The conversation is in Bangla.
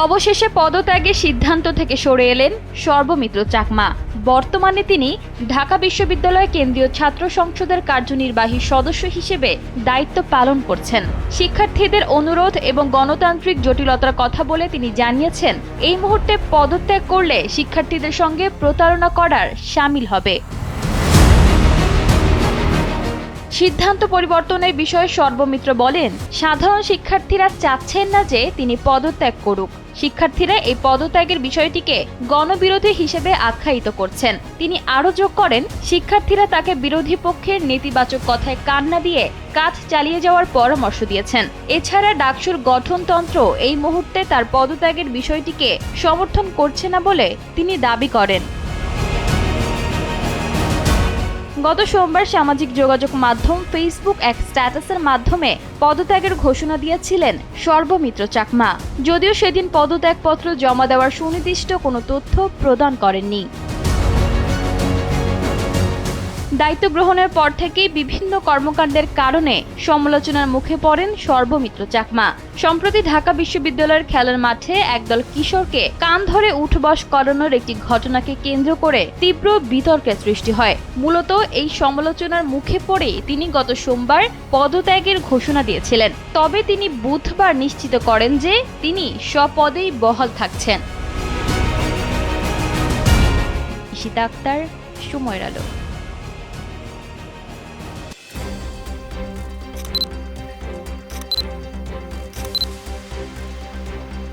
অবশেষে পদত্যাগের সিদ্ধান্ত থেকে সরে এলেন সর্বমিত্র চাকমা। বর্তমানে তিনি ঢাকা বিশ্ববিদ্যালয় কেন্দ্রীয় ছাত্র সংসদের কার্যনির্বাহী সদস্য হিসেবে দায়িত্ব পালন করছেন। শিক্ষার্থীদের অনুরোধ এবং গণতান্ত্রিক জটিলতার কথা বলে তিনি জানিয়েছেন, এই মুহূর্তে পদত্যাগ করলে শিক্ষার্থীদের সঙ্গে প্রতারণা করার শামিল হবে। সিদ্ধান্ত পরিবর্তনের বিষয়ে সর্বমিত্র বলেন, সাধারণ শিক্ষার্থীরা চাচ্ছেন না যে তিনি পদত্যাগ করুক। শিক্ষার্থীরা এই পদত্যাগের বিষয়টিকে গণবিরোধী হিসেবে আখ্যায়িত করছেন। তিনি আরও যোগ করেন, শিক্ষার্থীরা তাকে বিরোধী পক্ষের নেতিবাচক কথায় কান না দিয়ে কাজ চালিয়ে যাওয়ার পরামর্শ দিয়েছেন। এছাড়া ডাকসুর গঠনতন্ত্র এই মুহূর্তে তার পদত্যাগের বিষয়টিকে সমর্থন করছে না বলে তিনি দাবি করেন। গত সোমবার সামাজিক যোগাযোগ মাধ্যম ফেসবুক এক স্ট্যাটাসের মাধ্যমে পদত্যাগের ঘোষণা দিয়েছিলেন সর্বমিত্র চাকমা। যদিও সেদিন পদত্যাগপত্র জমা দেওয়ার সুনির্দিষ্ট কোনো তথ্য প্রদান করেননি। দায়িত্ব গ্রহণের পর থেকেই বিভিন্ন কর্মকাণ্ডের কারণে সমালোচনার মুখে পড়েন সর্বমিত্র চাকমা। সম্প্রতি ঢাকা বিশ্ববিদ্যালয়ের খেলার মাঠে একদল কিশোরকে কান ধরে উঠবস করানোর একটি ঘটনাকে কেন্দ্র করে তীব্র বিতর্কের সৃষ্টি হয়। মূলত এই সমালোচনার মুখে পড়েই তিনি গত সোমবার পদত্যাগের ঘোষণা দিয়েছিলেন। তবে তিনি বুধবার নিশ্চিত করেন যে তিনি স্বপদেই বহাল থাকছেন। ঈশিতা আক্তার, সময়ের আলো।